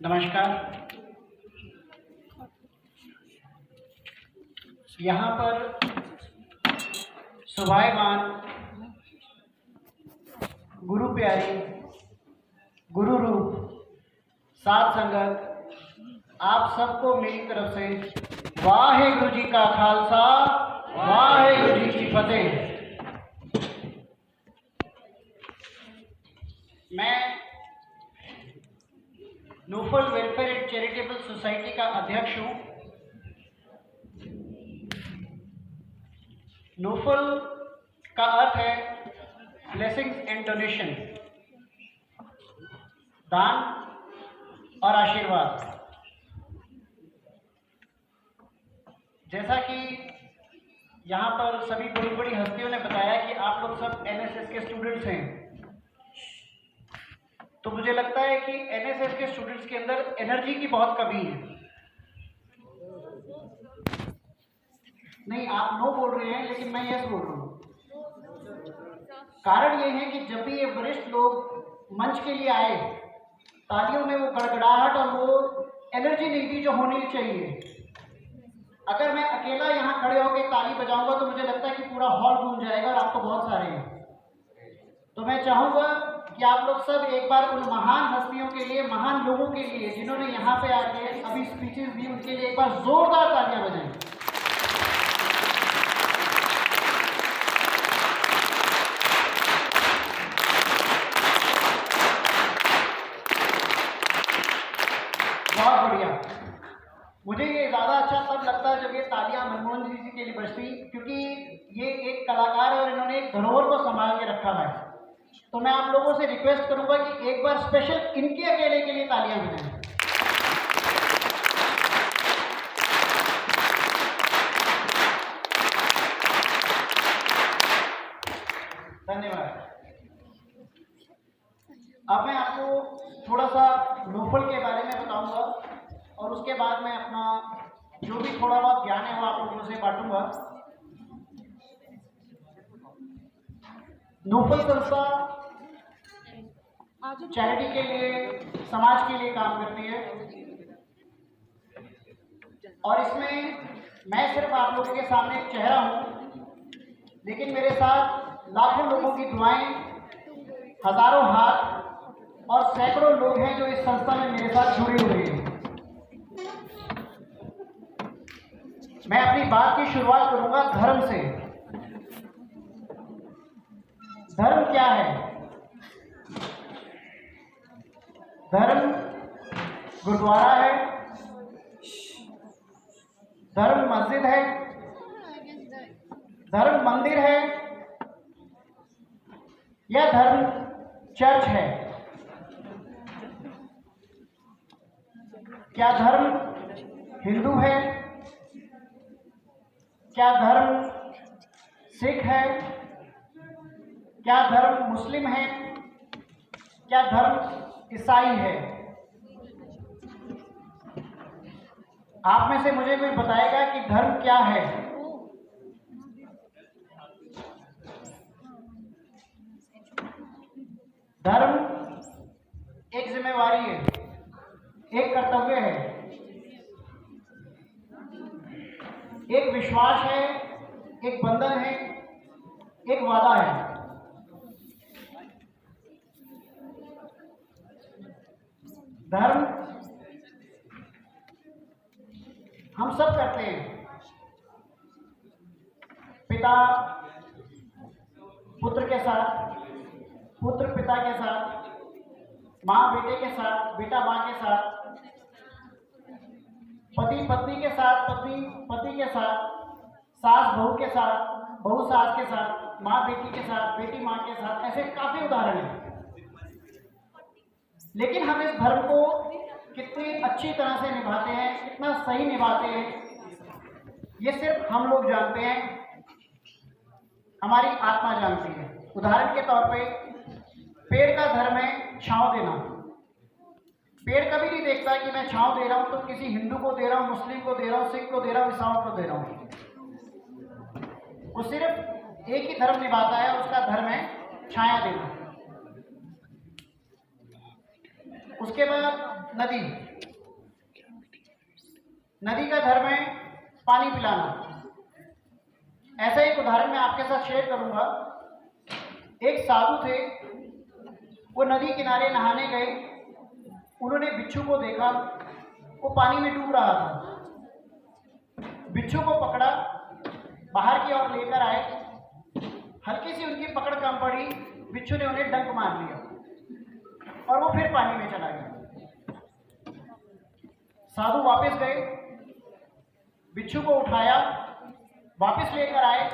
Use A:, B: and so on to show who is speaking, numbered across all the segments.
A: नमस्कार। यहाँ पर शोभायमान गुरु प्यारी गुरु रूप साध संगत आप सबको मेरी तरफ से वाहेगुरु जी का खालसा वाहेगुरु जी की फतेह। मैं नोफल वेलफेयर एंड चैरिटेबल सोसाइटी का अध्यक्ष हूँ। नोफल का अर्थ है ब्लेसिंग्स एंड डोनेशन, दान और आशीर्वाद। जैसा कि यहाँ पर सभी बड़ी बड़ी हस्तियों ने बताया कि आप लोग सब एनएसएस के स्टूडेंट्स हैं, तो मुझे लगता है कि एनएसएस के स्टूडेंट्स के अंदर एनर्जी की बहुत कमी है। नहीं, आप नो बोल रहे हैं, लेकिन मैं यस बोल रहा हूँ। कारण ये है कि जब भी ये वरिष्ठ लोग मंच के लिए आए, तालियों में वो गड़गड़ाहट और वो एनर्जी नहीं थी जो होनी चाहिए। अगर मैं अकेला यहाँ खड़े होकर ताली बजाऊंगा तो मुझे लगता है कि पूरा हॉल गूंज जाएगा और आप तो बहुत सारे हैं। तो मैं चाहूँगा कि आप लोग सब एक बार उन महान हस्तियों के लिए, महान लोगों के लिए जिन्होंने यहाँ पे आके अभी स्पीचेस दी, उनके लिए एक बार जोरदार तालियां बजाएं। बहुत बढ़िया। मुझे ये ज़्यादा अच्छा तब लगता है जब ये तालियां मनमोहन जी के लिए बजती, क्योंकि ये एक कलाकार है और इन्होंने एक धरोहर को संभाल के रखा है। तो मैं आप लोगों से रिक्वेस्ट करूंगा कि एक बार स्पेशल इनके अकेले के लिए तालियां बजाएं। धन्यवाद। अब मैं आपको थोड़ा सा नोफल के बारे में बताऊंगा और उसके बाद मैं अपना जो भी थोड़ा बहुत ज्ञान है वो आप लोगों से बांटूंगा। नोफल संस्था चैरिटी के लिए, समाज के लिए काम करती है और इसमें मैं सिर्फ आप लोगों के सामने एक चेहरा हूं, लेकिन मेरे साथ लाखों लोगों की दुआएं, हजारों हाथ और सैकड़ों लोग हैं जो इस संस्था में मेरे साथ जुड़े हुए हैं। मैं अपनी बात की शुरुआत करूंगा धर्म से। धर्म क्या है? धर्म गुरुद्वारा है, धर्म मस्जिद है, धर्म मंदिर है या धर्म चर्च है? क्या धर्म हिंदू है? क्या धर्म सिख है? क्या धर्म मुस्लिम है? क्या धर्म ईसाई है? आप में से मुझे कोई बताएगा कि धर्म क्या है? धर्म एक जिम्मेवारी है, एक कर्तव्य है, एक विश्वास है, एक बंधन है, एक वादा है। धर्म हम सब करते हैं। पिता पुत्र के साथ, पुत्र पिता के साथ, माँ बेटे के साथ, बेटा माँ के साथ, पति पत्नी के साथ, पत्नी पति के साथ, सास बहू के साथ, बहू सास के साथ, माँ बेटी के साथ, बेटी माँ के साथ, ऐसे काफी उदाहरण हैं। लेकिन हम इस धर्म को कितनी अच्छी तरह से निभाते हैं, कितना सही निभाते हैं, ये सिर्फ हम लोग जानते हैं, हमारी आत्मा जानती है। उदाहरण के तौर पे पेड़ का धर्म है छांव देना। पेड़ कभी नहीं देखता कि मैं छांव दे रहा हूं तो किसी हिंदू को दे रहा हूं, मुस्लिम को दे रहा हूं, सिख को दे रहा हूं, ईसाई को दे रहा हूं। वो सिर्फ एक ही धर्म निभाता है, उसका धर्म है छाया देना। उसके बाद नदी। नदी का धर्म है पानी पिलाना। ऐसा एक उदाहरण मैं आपके साथ शेयर करूंगा। एक साधु थे, वो नदी किनारे नहाने गए। उन्होंने बिच्छू को देखा, वो पानी में डूब रहा था। बिच्छू को पकड़ा, बाहर की ओर लेकर आए। हल्की सी उनकी पकड़ कम पड़ी, बिच्छू ने उन्हें डंक मार लिया और वो फिर पानी में चला गया। साधु वापस गए, बिच्छू को उठाया, वापस लेकर आए,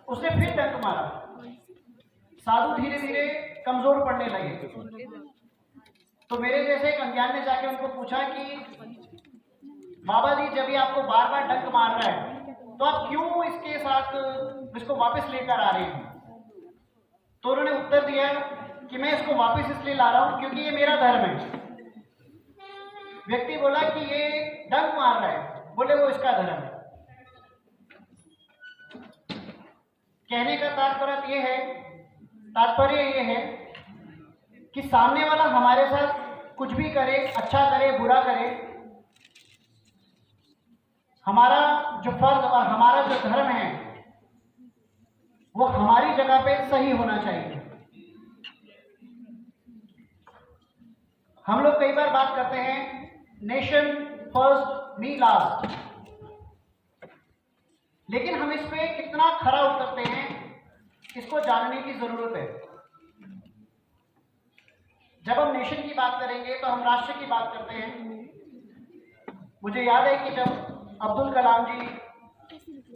A: उसने फिर डंक मारा। साधु धीरे धीरे कमजोर पड़ने लगे। तो मेरे जैसे एक अज्ञान ने जाके उनको पूछा कि बाबा जी, जब ये आपको बार बार डंक मार रहा है तो आप क्यों इसके साथ इसको वापस लेकर आ रहे हैं? तो उन्होंने उत्तर दिया कि मैं इसको वापस इसलिए ला रहा हूं क्योंकि ये मेरा धर्म है। व्यक्ति बोला कि ये डंक मार रहा है, बोले वो इसका धर्म है। कहने का तात्पर्य ये है कि सामने वाला हमारे साथ कुछ भी करे, अच्छा करे, बुरा करे, हमारा जो फर्ज और हमारा जो धर्म है वो हमारी जगह पे सही होना चाहिए। हम लोग कई बार बात करते हैं नेशन फर्स्ट मी लास्ट, लेकिन हम इस पे कितना खरा उतरते हैं इसको जानने की जरूरत है। जब हम नेशन की बात करेंगे तो हम राष्ट्र की बात करते हैं। मुझे याद है कि जब अब्दुल कलाम जी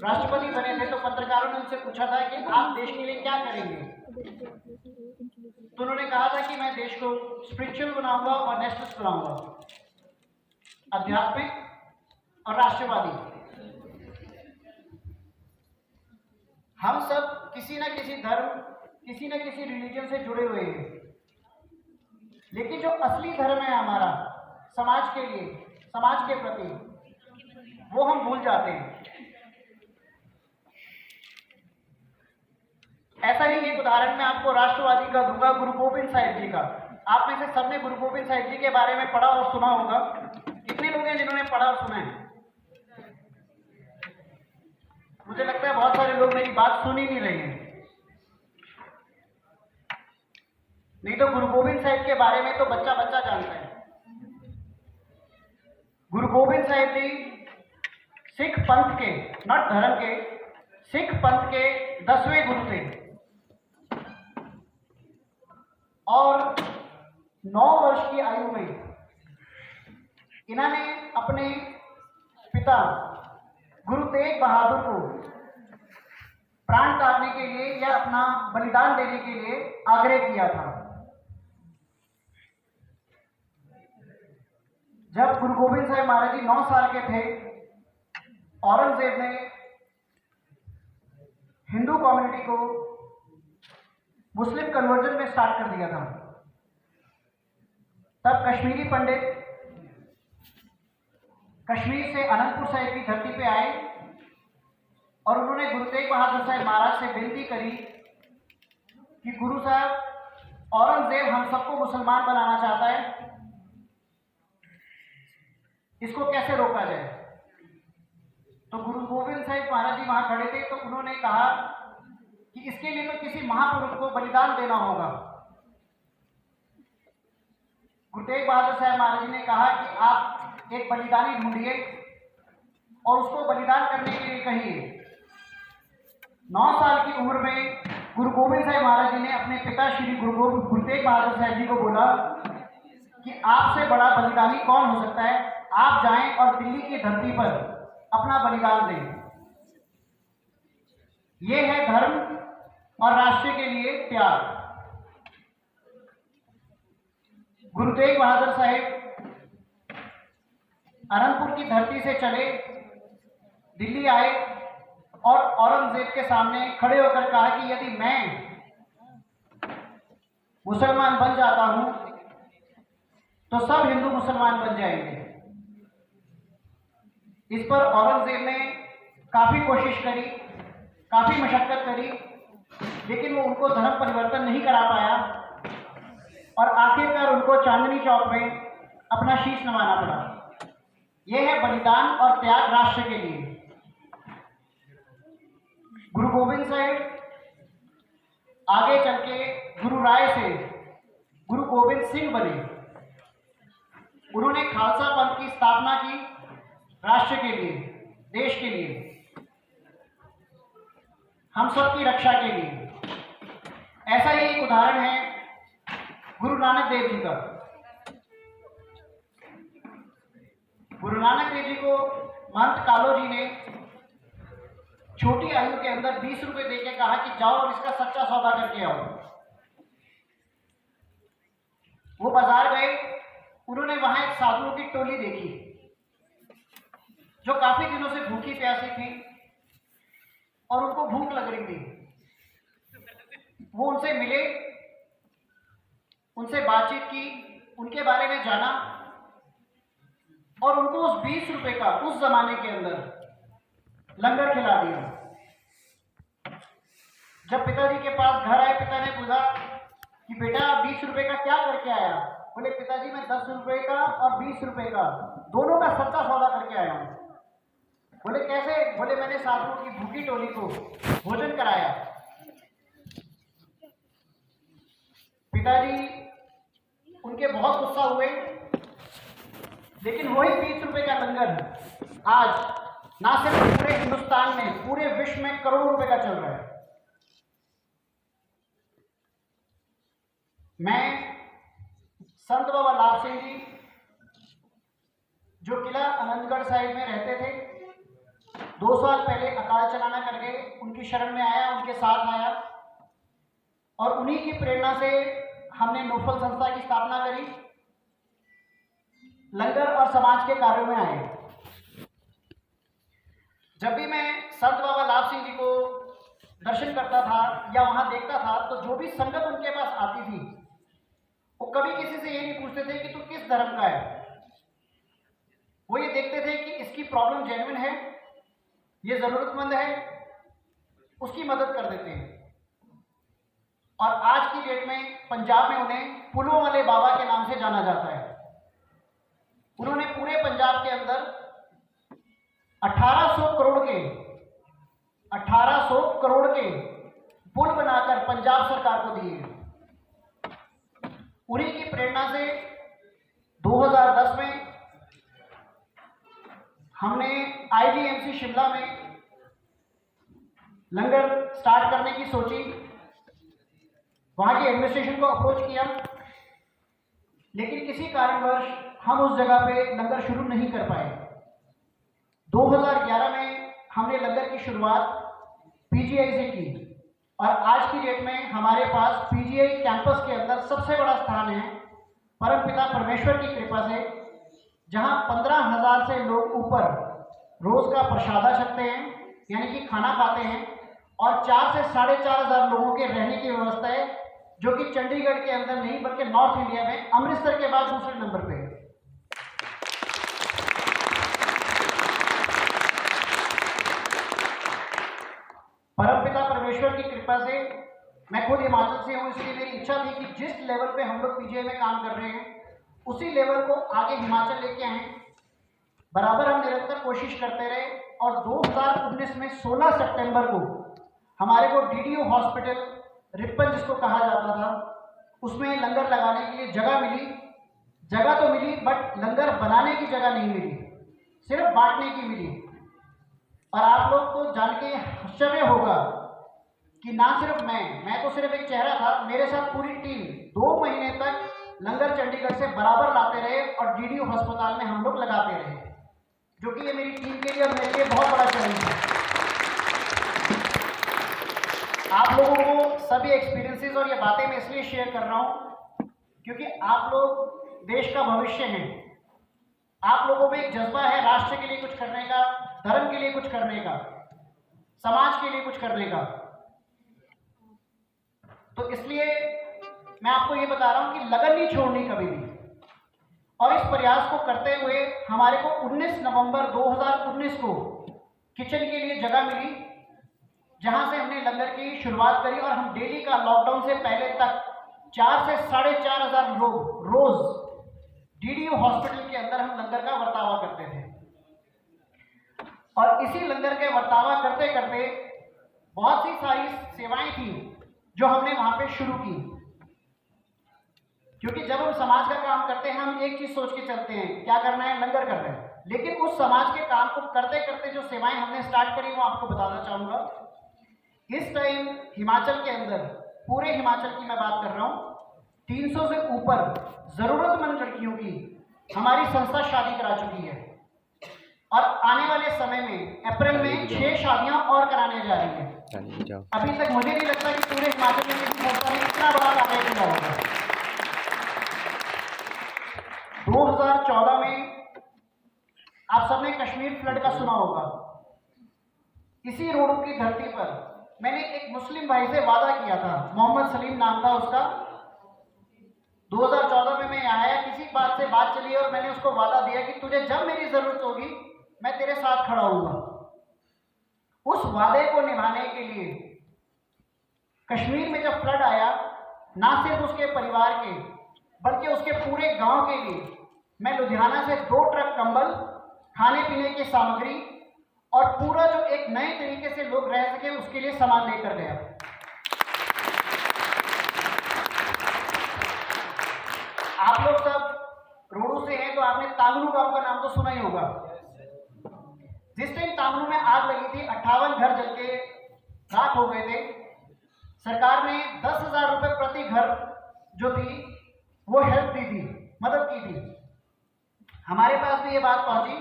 A: राष्ट्रपति बने थे तो पत्रकारों ने उनसे पूछा था कि आप देश के लिए क्या करेंगे। तो उन्होंने कहा था कि मैं देश को स्पिरिचुअल बनाऊंगा और नेशनलिस्ट बनाऊंगा, आध्यात्मिक और राष्ट्रवादी। हम सब किसी न किसी धर्म, किसी न किसी रिलीजन से जुड़े हुए हैं, लेकिन जो असली धर्म है हमारा समाज के लिए, समाज के प्रति, वो हम भूल जाते हैं। ऐसा ही एक उदाहरण मैं आपको राष्ट्रवादी का दूंगा, गुरु गोविंद साहिब जी का। आप में से सबने गुरु गोविंद साहिब जी के बारे में पढ़ा और सुना होगा। कितने लोग हैं जिन्होंने पढ़ा और सुना है? मुझे लगता है बहुत सारे लोग मेरी बात सुन ही नहीं रहे हैं। नहीं तो गुरु गोविंद साहिब के बारे में तो बच्चा बच्चा जानता है। गुरु गोविंद साहिब जी सिख पंथ के, नॉट धर्म के, सिख पंथ के 10वें गुरु थे और 9 वर्ष की आयु में इन्होंने अपने पिता गुरु तेग बहादुर को प्राण त्यागने के लिए या अपना बलिदान देने के लिए आग्रह किया था। जब गुरु गोविंद साहिब महाराज जी 9 साल के थे, औरंगजेब ने हिंदू कम्युनिटी को मुस्लिम कन्वर्जन में स्टार्ट कर दिया था। तब कश्मीरी पंडित कश्मीर से अनंतपुर साहिब की धरती पे आए और उन्होंने गुरु तेग बहादुर साहिब महाराज से विनती करी कि गुरु साहब, औरंगजेब हम सबको मुसलमान बनाना चाहता है, इसको कैसे रोका जाए। तो गुरु गोविंद साहिब महाराज जी वहां खड़े थे, तो उन्होंने कहा कि इसके लिए तो किसी महापुरुष को बलिदान देना होगा। गुरु तेग बहादुर साहिब महाराज जी ने कहा कि आप एक बलिदानी ढूंढिए और उसको बलिदान करने के लिए कहिए। 9 साल की उम्र में गुरु गोविंद साहिब महाराज जी ने अपने पिता श्री गुरु तेग बहादुर साहिब जी को बोला कि आपसे बड़ा बलिदानी कौन हो सकता है, आप जाएं और दिल्ली की धरती पर अपना बलिदान दें। यह है धर्म और राष्ट्र के लिए त्याग। गुरु तेग बहादुर साहिब अनंतपुर की धरती से चले, दिल्ली आए और औरंगजेब के सामने खड़े होकर कहा कि यदि मैं मुसलमान बन जाता हूं तो सब हिंदू मुसलमान बन जाएंगे। इस पर औरंगजेब ने काफी कोशिश करी, काफी मशक्कत करी, लेकिन वो उनको धर्म परिवर्तन नहीं करा पाया और आखिरकार उनको चांदनी चौक में अपना शीश नवाना पड़ा। यह है बलिदान और त्याग राष्ट्र के लिए। गुरु गोविंद साहब आगे चल के गुरु राय से गुरु गोविंद सिंह बने। उन्होंने खालसा पंथ की स्थापना की राष्ट्र के लिए, देश के लिए, हम सब की रक्षा के लिए। ऐसा ही एक उदाहरण है गुरु नानक देव जी का। गुरु नानक देव जी को महंत कालो जी ने छोटी आयु के अंदर 20 रुपए देके कहा कि जाओ और इसका सच्चा सौदा करके आओ। वो बाजार गए, उन्होंने वहां एक साधुओं की टोली देखी जो काफी दिनों से भूखी प्यासी थी और उनको भूख लग रही थी। वो उनसे मिले, उनसे बातचीत की, उनके बारे में जाना और उनको उस 20 रुपए का उस जमाने के अंदर लंगर खिला दिया। जब पिताजी के पास घर आए, पिता ने पूछा कि बेटा 20 रुपए का क्या करके आया? बोले पिताजी मैं 10 रुपए का और 20 रुपए का दोनों का सच्चा सौदा करके आया हूं। बोले कैसे? बोले मैंने साधुओं की भूखी टोली को भोजन कराया। पिताजी उनके बहुत गुस्सा हुए, लेकिन वही 20 रुपए का लंगर आज ना सिर्फ पूरे हिंदुस्तान में, पूरे विश्व में करोड़ों रुपए का चल रहा है। मैं संत बाबा लाभ सिंह जी जो किला आनंदगढ़ साहिब में रहते थे, 2 साल पहले अकाल चलाना करके उनकी शरण में आया, उनके साथ आया और उन्हीं की प्रेरणा से हमने नोफल संस्था की स्थापना करी, लंगर और समाज के कार्यों में आए। जब भी मैं संत बाबा लाभ सिंह जी को दर्शन करता था या वहां देखता था, तो जो भी संगत उनके पास आती थी वो कभी किसी से ये नहीं पूछते थे कि तू किस धर्म का है। वो ये देखते थे कि इसकी प्रॉब्लम जेन्युइन है, ये जरूरतमंद है, उसकी मदद कर देते हैं। और आज की डेट में पंजाब में उन्हें पुलों वाले बाबा के नाम से जाना जाता है। उन्होंने पूरे पंजाब के अंदर 1800 करोड़ के पुल बनाकर पंजाब सरकार को दिए। उन्हीं की प्रेरणा से 2010 में हमने IGMC शिमला में लंगर स्टार्ट करने की सोची। वहां की एडमिनिस्ट्रेशन को अप्रोच किया, लेकिन किसी कारणवश हम उस जगह पे लंगर शुरू नहीं कर पाए। 2011 में हमने लंगर की शुरुआत PGI से की और आज की डेट में हमारे पास PGI कैंपस के अंदर सबसे बड़ा स्थान है, परमपिता परमेश्वर की कृपा से, जहां 15,000 से लोग ऊपर रोज का प्रसादा छकते हैं, यानी कि खाना खाते हैं, और 4 से 4,500 लोगों के रहने की व्यवस्था है, जो कि चंडीगढ़ के अंदर नहीं बल्कि नॉर्थ इंडिया में अमृतसर के बाद दूसरे नंबर पे है। परमपिता परमेश्वर की कृपा से मैं खुद हिमाचल से हूँ, इसलिए मेरी इच्छा थी कि जिस लेवल पे हम लोग PGI में काम कर रहे हैं उसी लेवल को आगे हिमाचल लेके आए। बराबर हम निरंतर कोशिश करते रहे और 2019 में 16 सितंबर को हमारे को DDO हॉस्पिटल रिपन जिसको कहा जाता था, उसमें लंगर लगाने के लिए जगह मिली। जगह तो मिली बट लंगर बनाने की जगह नहीं मिली, सिर्फ बांटने की मिली। और आप लोग को जान के आश्चर्य होगा कि ना सिर्फ मैं तो सिर्फ एक चेहरा था, मेरे साथ पूरी टीम 2 महीने तक लंगर चंडीगढ़ से बराबर लाते रहे और DDO अस्पताल में हम लोग लगाते रहे, जो कि ये मेरी टीम के लिए और मेरे लिए बहुत बड़ा चैलेंज है। आप लोगों को सभी एक्सपीरियंसेस और ये बातें मैं इसलिए शेयर कर रहा हूँ क्योंकि आप लोग देश का भविष्य हैं। आप लोगों में एक जज्बा है राष्ट्र के लिए कुछ करने का, धर्म के लिए कुछ करने का, समाज के लिए कुछ करने का। तो इसलिए मैं आपको ये बता रहा हूं कि लगन नहीं छोड़नी कभी भी। और इस प्रयास को करते हुए हमारे को 19 नवंबर 2019 को किचन के लिए जगह मिली, जहां से हमने लंगर की शुरुआत करी। और हम डेली का लॉकडाउन से पहले तक 4 से 4,500 लोग रोज DDO हॉस्पिटल के अंदर हम लंगर का बर्तावा करते थे। और इसी लंगर के बर्तावा करते करते बहुत सी सारी सेवाएं थी जो हमने वहां पे शुरू की। क्योंकि जब हम समाज का काम करते हैं हम एक चीज सोच के चलते हैं, क्या करना है, लंगर कर रहे हैं, लेकिन उस समाज के काम को करते करते जो सेवाएं हमने स्टार्ट करी वो आपको बताना चाहूंगा। इस टाइम हिमाचल के अंदर, पूरे हिमाचल की मैं बात कर रहा हूं, 300 से ऊपर जरूरतमंद लड़कियों की हमारी संस्था शादी करा चुकी है और आने वाले समय में अप्रैल में 6 शादियां और कराने जा रही है। अभी तक मुझे नहीं लगता कि पूरे हिमाचल में किसी संस्था ने इतना बड़ा कार्य किया होगा। 2014 में आप सबने कश्मीर फ्लड का सुना होगा। इसी रोड की धरती पर मैंने एक मुस्लिम भाई से वादा किया था, मोहम्मद सलीम नाम था उसका। 2014 में मैं यहाँ आया, किसी बात से बात चली और मैंने उसको वादा दिया कि तुझे जब मेरी जरूरत होगी मैं तेरे साथ खड़ा होऊंगा। उस वादे को निभाने के लिए कश्मीर में जब फ्लड आया, ना सिर्फ उसके परिवार के बल्कि उसके पूरे गांव के लिए मैं लुधियाना से 2 ट्रक कंबल, खाने पीने की सामग्री और पूरा जो एक नए तरीके से लोग रह सके उसके लिए सामान लेकर गया। आप लोग सब रोडू से हैं तो आपने तांगनू गांव का नाम तो सुना ही होगा। जिस टाइम तांगनू में आग लगी थी, 58 घर जल के राख हो गए थे। सरकार ने 10,000 रुपए प्रति घर जो थी वो हेल्प दी थी, मदद की थी। हमारे पास भी ये बात पहुंची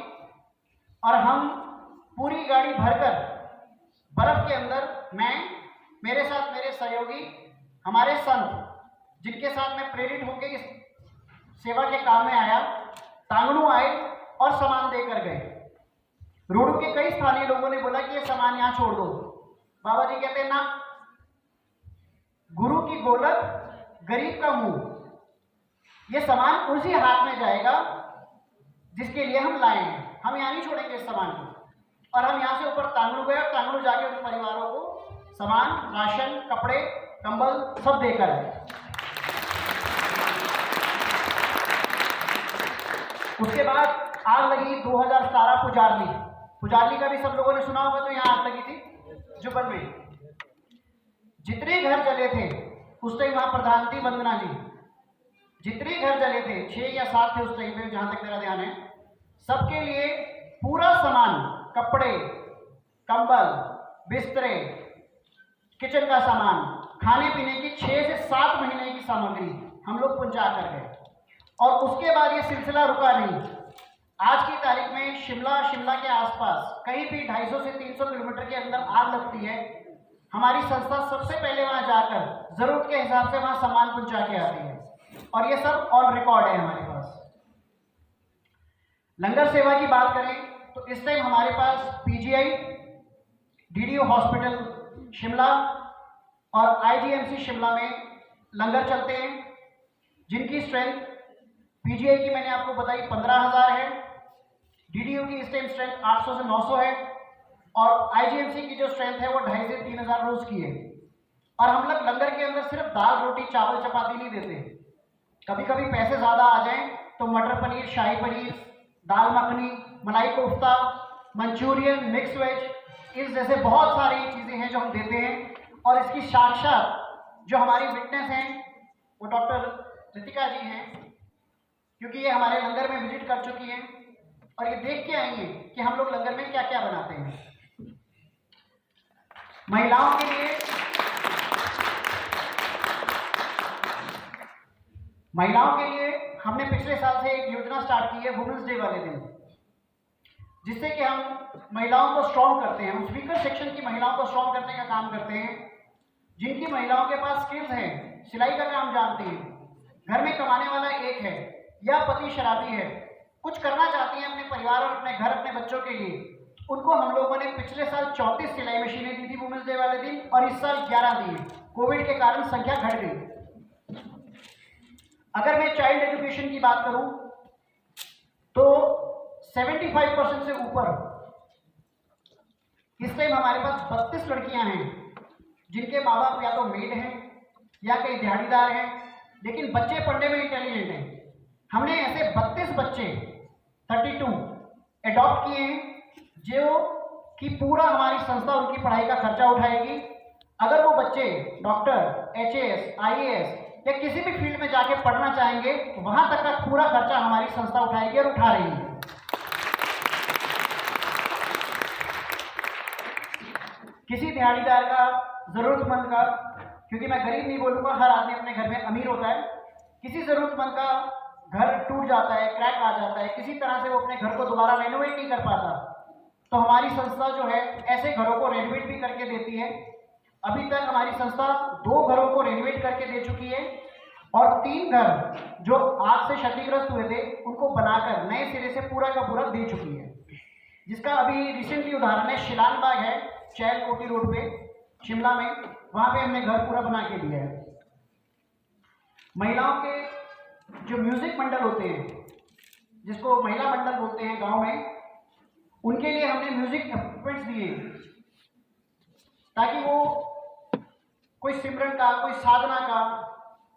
A: और हम पूरी गाड़ी भरकर बर्फ के अंदर, मैं, मेरे साथ मेरे सहयोगी, हमारे संत जिनके साथ मैं प्रेरित होकर इस सेवा के काम में आया, तांगनू आए और सामान देकर गए। रोडू के कई स्थानीय लोगों ने बोला कि ये सामान यहाँ छोड़ दो। बाबा जी कहते हैं ना, गुरु की गोलक, गरीब का मुंह। ये सामान उसी हाथ में जाएगा जिसके लिए हम लाए हैं। हम यहाँ नहीं छोड़ेंगे इस सामान को। और हम यहाँ से ऊपर तांगनू गए और तांगनू जाके उन परिवारों को सामान, राशन, कपड़े, कंबल सब देकर आए। उसके बाद आग लगी 2017 पुजारली का भी सब लोगों ने सुना होगा। तो यहाँ आग लगी थी जुब्बल में। जितने घर जले थे उस टाइम वहां प्रधान थी वंदना जी। जितने घर जले थे, 6 या 7 थे उस टाइम पे, जहां तक मेरा ध्यान है, सबके लिए पूरा सामान, कपड़े, कंबल, बिस्तरे, किचन का सामान, खाने पीने की 6 से 7 महीने की सामग्री हम लोग पहुंचा कर गए। और उसके बाद ये सिलसिला रुका नहीं। आज की तारीख में शिमला के आसपास कहीं भी 250 से 300 किलोमीटर के अंदर आग लगती है, हमारी संस्था सबसे पहले वहां जाकर जरूरत के हिसाब से वहां सामान पहुंचा के आती है और ये सब ऑन रिकॉर्ड है हमारे पास। लंगर सेवा की बात करें तो इस टाइम हमारे पास पीजीआई, डीडीओ हॉस्पिटल शिमला और आईजीएमसी शिमला में लंगर चलते हैं, जिनकी स्ट्रेंथ पीजीआई की मैंने आपको बताई 15,000 है, डीडीओ की इस टाइम स्ट्रेंथ 800 से 900 है और आईजीएमसी की जो स्ट्रेंथ है वो 2,500 से 3,000 रोज की है। और हम लोग लंगर के अंदर सिर्फ दाल, रोटी, चावल, चपाती नहीं देते। कभी कभी पैसे ज़्यादा आ जाएं तो मटर पनीर, शाही पनीर, दाल मखनी, मलाई कोफ्ता, मंचूरियन, मिक्स वेज, इस जैसे बहुत सारी चीज़ें हैं जो हम देते हैं। और इसकी साक्षात जो हमारी विटनेस हैं वो डॉक्टर रितिका जी हैं, क्योंकि ये हमारे लंगर में विजिट कर चुकी हैं और ये देख के आई हैं कि हम लोग लंगर में क्या क्या बनाते हैं। महिलाओं के लिए हमने पिछले साल से एक योजना स्टार्ट की है वुमेन्स डे वाले दिन, जिससे कि हम महिलाओं को स्ट्रॉन्ग करते हैं। उस वीकर सेक्शन की महिलाओं को स्ट्रॉन्ग करने का काम करते हैं, जिनकी महिलाओं के पास स्किल्स हैं, सिलाई का काम जानती हैं, घर में कमाने वाला एक है या पति शराबी है, कुछ करना चाहती हैं अपने परिवार और अपने घर, अपने बच्चों के लिए, उनको हम लोगों ने पिछले साल 34 सिलाई मशीनें दी थी वुमेन्स डे वाले दिन और इस साल 11 दी। कोविड के कारण संख्या घट गई। अगर मैं चाइल्ड एजुकेशन की बात करूं तो 75% से ऊपर इस टाइम हमारे पास 32 लड़कियां हैं जिनके माँ बाप या तो मेड हैं या कई दिहाड़ीदार हैं, लेकिन बच्चे पढ़ने में इंटेलिजेंट हैं। हमने ऐसे 32 बच्चे 32 एडॉप्ट किए हैं जो कि पूरा हमारी संस्था उनकी पढ़ाई का खर्चा उठाएगी। अगर वो बच्चे डॉक्टर, एचएएस, आईएएस या किसी भी फील्ड में जाके पढ़ना चाहेंगे, वहां तक का पूरा खर्चा हमारी संस्था उठाएगी और उठा रही है। किसी दिहाड़ीदार का, जरूरतमंद का, क्योंकि मैं गरीब नहीं बोलूंगा, हर आदमी अपने घर में अमीर होता है, किसी जरूरतमंद का घर टूट जाता है, क्रैक आ जाता है, किसी तरह से वो अपने घर को दोबारा रेनोवेट नहीं कर पाता, तो हमारी संस्था जो है ऐसे घरों को रेनोवेट भी करके देती है। अभी तक हमारी संस्था 2 घरों को रेनोवेट करके दे चुकी है और 3 घर जो आग से क्षतिग्रस्त हुए थे उनको बनाकर नए सिरे से पूरा का पूरा दे चुकी है। जिसका अभी रिसेंटली उदाहरण है शिलान बाग है, चैल कोटी रोड पे शिमला में, वहां पे हमने घर पूरा बना के दिया है। महिलाओं के जो म्यूजिक मंडल होते हैं, जिसको महिला मंडल बोलते हैं गांव में, उनके लिए हमने म्यूजिक इक्विपमेंट्स दिए ताकि वो कोई सिमरन का, कोई साधना का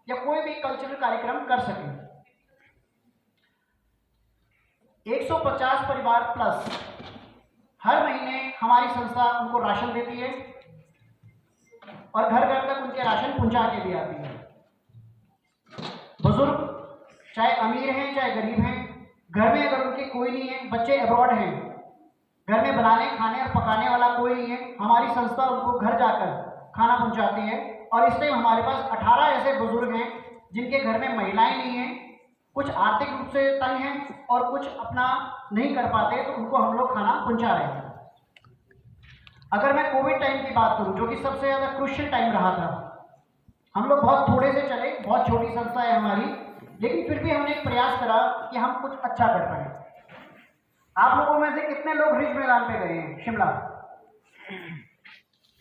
A: या कोई भी कल्चरल कार्यक्रम कर सकें। 150 परिवार प्लस हर महीने हमारी संस्था उनको राशन देती है और घर घर तक उनके राशन पहुंचा के भी आती है। बुजुर्ग चाहे अमीर हैं चाहे गरीब हैं, घर में अगर उनके कोई नहीं है, बच्चे अब्रॉड हैं, घर में बनाने, खाने और पकाने वाला कोई नहीं है, हमारी संस्था उनको घर जाकर खाना पहुंचाती है। और इस टाइम हमारे पास 18 ऐसे बुजुर्ग हैं जिनके घर में महिलाएं नहीं हैं, कुछ आर्थिक रूप से तंग हैं और कुछ अपना नहीं कर पाते, तो उनको हम लोग खाना पहुंचा रहे हैं। अगर मैं कोविड टाइम की बात करूं, जो कि सबसे ज़्यादा क्रूशियल टाइम रहा था, हम लोग बहुत थोड़े से चले, बहुत छोटी संस्था है हमारी, लेकिन फिर भी हमने एक प्रयास करा कि हम कुछ अच्छा कर पाए। आप लोगों में से कितने लोग रिज मैदान पे गए हैं? शिमला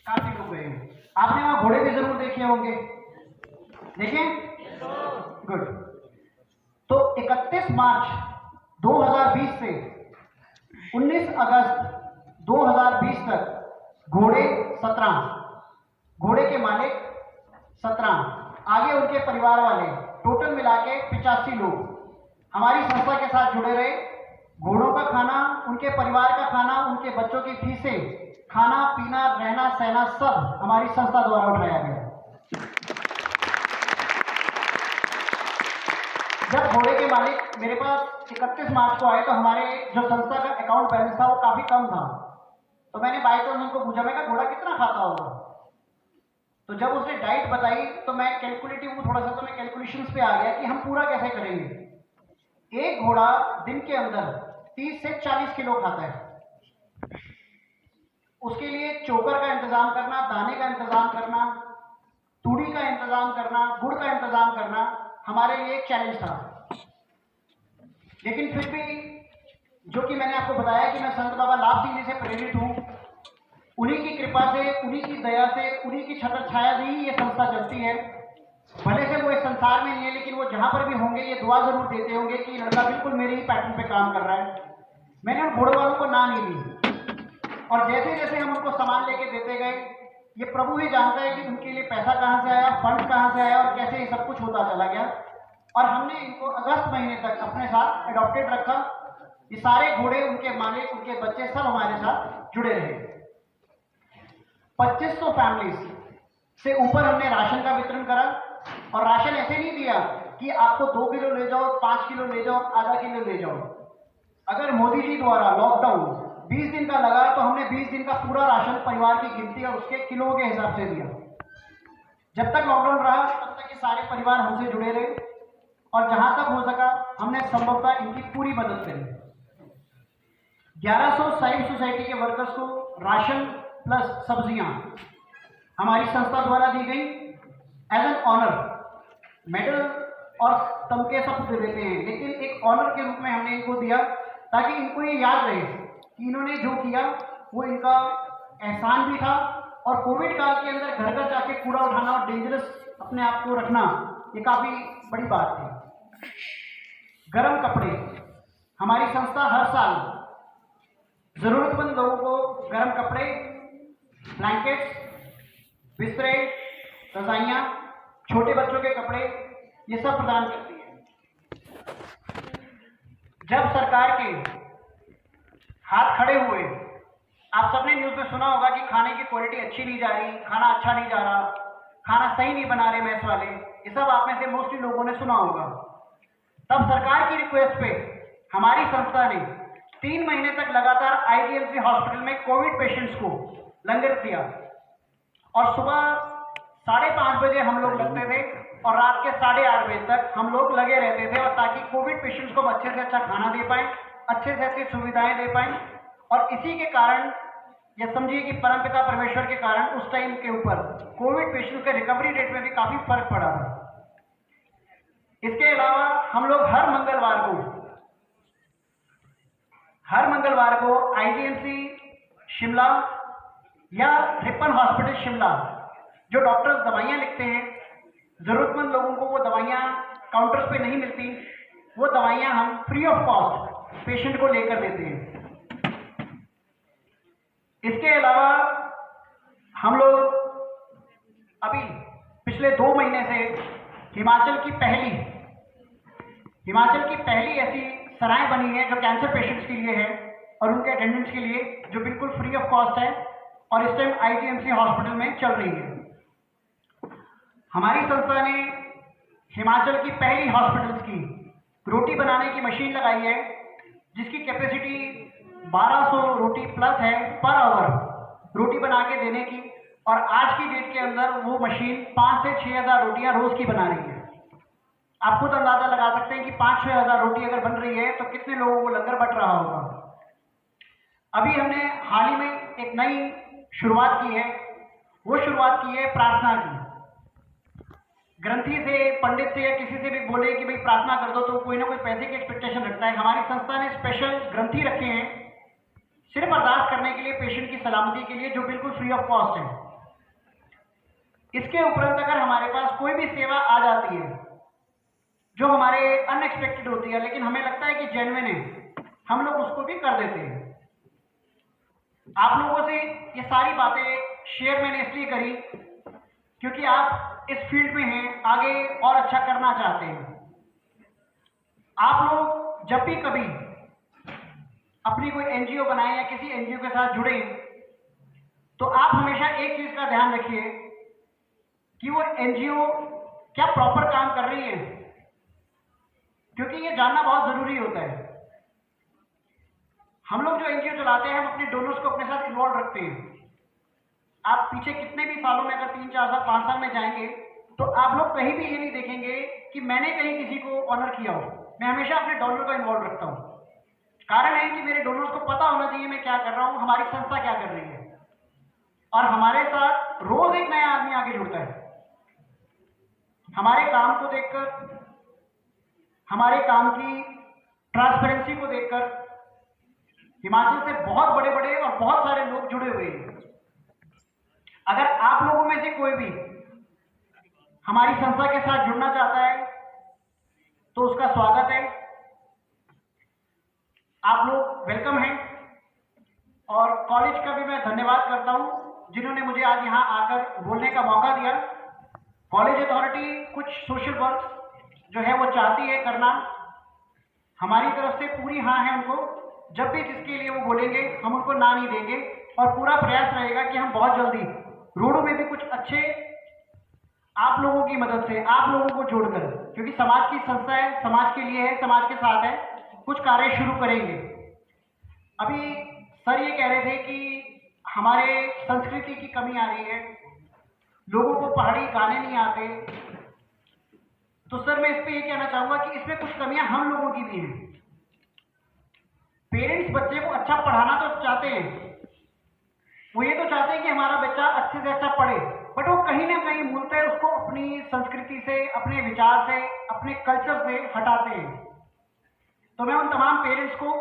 A: काफी लोग गए हैं। आपने वहां घोड़े भी जरूर देखे होंगे, देखे? गुड। तो 31 मार्च 2020 से 19 अगस्त 2020 तक घोड़े 17, घोड़े के मालिक 17, आगे उनके परिवार वाले, टोटल मिला के 85 लोग हमारी संस्था के साथ जुड़े रहे। घोड़ों का खाना, उनके परिवार का खाना, उनके बच्चों की फीसें, खाना पीना, रहना सहना सब हमारी संस्था द्वारा उठाया गया। जब घोड़े के मालिक मेरे पास 31 मार्च को आए तो हमारे जो संस्था का अकाउंट बैलेंस था वो काफी कम था। तो मैंने बाई चांस उनको पूछा, मैं कहा घोड़ा कितना खाता होगा? तो जब उसने डाइट बताई तो मैं कैलकुलेटिव हूँ थोड़ा सा, तो मैं कैलकुलेशंस पे आ गया कि हम पूरा कैसे करेंगे। एक घोड़ा दिन के अंदर 30 से 40 किलो खाता है। उसके लिए चोकर का इंतजाम करना, दाने का इंतजाम करना, तूड़ी का इंतजाम करना, गुड़ का इंतजाम करना हमारे लिए एक चैलेंज था। लेकिन फिर भी, जो कि मैंने आपको बताया कि मैं संत बाबा लाभ सिंह जी से प्रेरित हूँ, उन्हीं की कृपा से, उन्हीं की दया से, उन्हीं की छत्र छाया से ही ये संस्था चलती है। भले से वो इस संसार में नहीं है, लेकिन वो जहां पर भी होंगे ये दुआ जरूर देते होंगे कि लड़का बिल्कुल मेरे ही पैटर्न पे काम कर रहा है। मैंने उन घोड़े वालों को ना नहीं दी, और जैसे जैसे हम उनको सामान लेके देते गए, ये प्रभु ही जानता है कि उनके लिए पैसा कहाँ से आया, फंड कहाँ से आया और कैसे ये सब कुछ होता चला गया। और हमने इनको अगस्त महीने तक अपने साथ एडॉप्टेड रखा। ये सारे घोड़े, उनके मालिक, उनके बच्चे सब हमारे साथ जुड़े रहे। 2500 फैमिलीज से ऊपर हमने राशन का वितरण करा। और राशन ऐसे नहीं दिया कि आपको 2 किलो ले जाओ, 5 किलो ले जाओ, आधा किलो ले जाओ। अगर मोदी जी द्वारा लॉकडाउन 20 दिन का लगा तो हमने 20 दिन का पूरा राशन परिवार की गिनती और उसके किलो के हिसाब से दिया। जब तक लॉकडाउन रहा तब तक ये सारे परिवार हमसे जुड़े रहे और जहां तक हो सका हमने संभवतः इनकी पूरी मदद करी। 1100 साइड सोसाइटी के वर्कर्स को राशन प्लस सब्जियां हमारी संस्था द्वारा दी गई एज एन ऑनर। मेडल और तमके सब दे देते हैं, लेकिन एक ऑनर के रूप में हमने इनको दिया ताकि इनको ये याद रहे कि इन्होंने जो किया वो इनका एहसान भी था। और कोविड काल के अंदर घर घर जाके कूड़ा उठाना और डेंजरस अपने आप को रखना, ये काफ़ी बड़ी बात थी। गर्म कपड़े, हमारी संस्था हर साल ज़रूरतमंद लोगों को गर्म कपड़े, ब्लैंकेट्स, बिस्तरे, रजाइयाँ, छोटे बच्चों के कपड़े, ये सब प्रदान करती है। जब सरकार के हाथ खड़े हुए आप सबने न्यूज़ में सुना होगा कि खाने की क्वालिटी अच्छी नहीं जा रही, खाना अच्छा नहीं जा रहा, खाना सही नहीं बना रहे मेस वाले। ये सब आप में से मोस्टली लोगों ने सुना होगा। तब सरकार की रिक्वेस्ट पे हमारी संस्था ने 3 महीने तक लगातार आईजीएमसी हॉस्पिटल में कोविड पेशेंट्स को लंगर दिया और सुबह 5:30 बजे हम लोग लगते थे और रात के 8:30 बजे तक हम लोग लगे रहते थे, और ताकि कोविड पेशेंट्स को अच्छे से अच्छा खाना दे पाएं, अच्छे से अच्छी सुविधाएं दे पाएं। और इसी के कारण, या समझिए कि परमपिता परमेश्वर के कारण, उस टाइम के ऊपर कोविड पेशेंट्स के रिकवरी रेट में भी काफी फर्क पड़ा था। इसके अलावा हम लोग हर मंगलवार को आईजीएमसी शिमला या रिपन हॉस्पिटल शिमला, जो डॉक्टर्स दवाइयां लिखते हैं, जरूरतमंद लोगों को वो दवाइयां काउंटर्स पे नहीं मिलती, वो दवाइयां हम फ्री ऑफ कॉस्ट पेशेंट को लेकर देते हैं। इसके अलावा हम लोग अभी पिछले 2 महीने से हिमाचल की पहली ऐसी सराय बनी है जो कैंसर पेशेंट्स के लिए है और उनके अटेंडेंट्स के लिए, जो बिल्कुल फ्री ऑफ कॉस्ट है और इस टाइम आईजीएमसी हॉस्पिटल में चल रही है। हमारी संस्था ने हिमाचल की पहली हॉस्पिटल्स की रोटी बनाने की मशीन लगाई है, जिसकी कैपेसिटी 1200 रोटी प्लस है पर आवर रोटी बना के देने की, और आज की डेट के अंदर वो मशीन 5 से 6 हज़ार रोटियां रोज की बना रही है। आप खुद अंदाजा लगा सकते हैं कि 5-6 हज़ार रोटी अगर बन रही है तो कितने लोगों को लंगर बट रहा होगा। अभी हमने हाल ही में एक नई शुरुआत की है, वो शुरुआत की है प्रार्थना की। ग्रंथी से, पंडित से या किसी से भी बोले कि भाई प्रार्थना कर दो तो कोई ना कोई पैसे की एक्सपेक्टेशन रखता है। हमारी संस्था ने स्पेशल ग्रंथी रखे हैं सिर्फ अरदास करने के लिए, पेशेंट की सलामती के लिए, जो बिल्कुल फ्री ऑफ कॉस्ट है। इसके उपरांत अगर हमारे पास कोई भी सेवा आ जाती है जो हमारे अनएक्सपेक्टेड होती है, लेकिन हमें लगता है कि जेन्युइन है, हम लोग उसको भी कर देते हैं। आप लोगों से ये सारी बातें शेयर मैंने इसलिए करी क्योंकि आप इस फील्ड में हैं, आगे और अच्छा करना चाहते हैं। आप लोग जब भी कभी अपनी कोई एनजीओ बनाएं या किसी एनजीओ के साथ जुड़े, तो आप हमेशा एक चीज का ध्यान रखिए कि वो एनजीओ क्या प्रॉपर काम कर रही है, क्योंकि ये जानना बहुत जरूरी होता है। हम लोग जो एनजीओ चलाते हैं, हम अपने डोनर्स को अपने साथ इन्वॉल्व रखते हैं। आप पीछे कितने भी सालों में, अगर 3-4 साल 5 साल में जाएंगे, तो आप लोग कहीं भी ये नहीं देखेंगे कि मैंने कहीं किसी को ऑनर किया हो। मैं हमेशा अपने डोनर को इन्वॉल्व रखता हूँ। कारण है कि मेरे डोनर्स को पता होना चाहिए मैं क्या कर रहा हूँ, हमारी संस्था क्या कर रही है, और हमारे साथ रोज एक नया आदमी आगे जुड़ता है। हमारे काम को देखकर, हमारे काम की ट्रांसपेरेंसी को देखकर हिमाचल से बहुत बड़े बड़े और बहुत सारे लोग जुड़े हुए हैं। अगर आप लोगों में से कोई भी हमारी संस्था के साथ जुड़ना चाहता है तो उसका स्वागत है, आप लोग वेलकम हैं। और कॉलेज का भी मैं धन्यवाद करता हूं जिन्होंने मुझे आज यहां आकर बोलने का मौका दिया। कॉलेज अथॉरिटी कुछ सोशल वर्क जो है वो चाहती है करना, हमारी तरफ से पूरी हाँ है उनको। जब भी जिसके लिए वो बोलेंगे हम उनको ना नहीं देंगे, और पूरा प्रयास रहेगा कि हम बहुत जल्दी रोडों में भी कुछ अच्छे, आप लोगों की मदद से, आप लोगों को जोड़कर, क्योंकि समाज की संस्था है, समाज के लिए है, समाज के साथ है, कुछ कार्य शुरू करेंगे। अभी सर ये कह रहे थे कि हमारे संस्कृति की कमी आ रही है, लोगों को पहाड़ी गाने नहीं आते। तो सर मैं इस पे ये कहना चाहूंगा कि इसमें कुछ कमियां हम लोगों की भी हैं। पेरेंट्स बच्चे को अच्छा पढ़ाना तो चाहते हैं, वो ये तो चाहते हैं कि हमारा बच्चा अच्छे से अच्छा पढ़े, बट वो कहीं ना कहीं मूलतः उसको अपनी संस्कृति से, अपने विचार से, अपने कल्चर से हटाते हैं। तो मैं उन तमाम पेरेंट्स को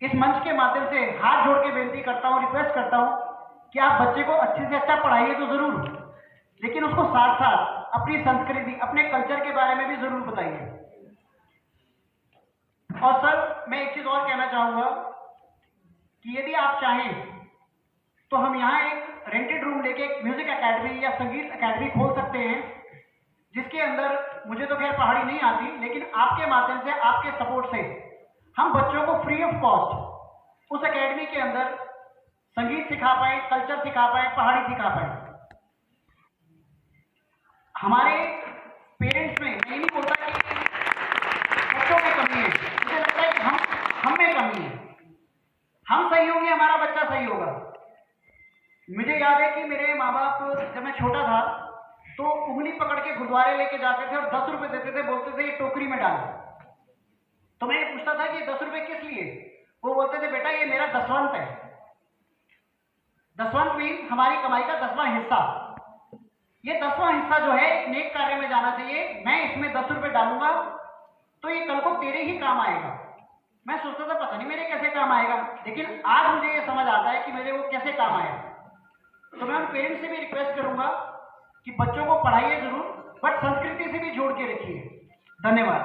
A: इस मंच के माध्यम से हाथ जोड़ के बेनती करता हूँ, रिक्वेस्ट करता हूँ कि आप बच्चे को अच्छे से अच्छा पढ़ाइए तो जरूर, लेकिन उसको साथ साथ अपनी संस्कृति, अपने कल्चर के बारे में भी जरूर बताइए। और सर मैं एक चीज और कहना चाहूंगा कि यदि आप चाहें तो हम यहाँ एक रेंटेड रूम लेके एक म्यूजिक एकेडमी या संगीत एकेडमी खोल सकते हैं, जिसके अंदर, मुझे तो खैर पहाड़ी नहीं आती, लेकिन आपके माध्यम से, आपके सपोर्ट से हम बच्चों को फ्री ऑफ कॉस्ट उस एकेडमी के अंदर संगीत सिखा पाए, कल्चर सिखा पाए, पहाड़ी सिखा पाए। हमारे पेरेंट्स में, मैं ये नहीं बोलता कि बच्चों में कमी है, मुझे लगता है कि हम में कमी है। हम सही होंगे, हमारा बच्चा सही होगा। मुझे याद है कि मेरे माँ बाप जब मैं छोटा था तो उंगली पकड़ के गुरुद्वारे लेके जाते थे और 10 रुपए देते थे, बोलते थे ये टोकरी में डाल। तो मैं ये पूछता था कि 10 रुपए किस लिए? वो बोलते थे बेटा ये मेरा दसवंत है। दसवंत मीन्स हमारी कमाई का 10वां हिस्सा। ये 10वां हिस्सा जो है एक नेक कार्य में जाना चाहिए। मैं इसमें 10 रुपए डालूंगा तो ये कल को तेरे ही काम आएगा। मैं सोचता था पता नहीं मेरे कैसे काम आएगा, लेकिन आज मुझे ये समझ आता है कि मेरे वो कैसे काम आएगा। तो मैं उन पेरेंट्स से भी रिक्वेस्ट करूंगा कि बच्चों को पढ़ाइए जरूर, बट संस्कृति से भी जोड़ के रखिए। धन्यवाद।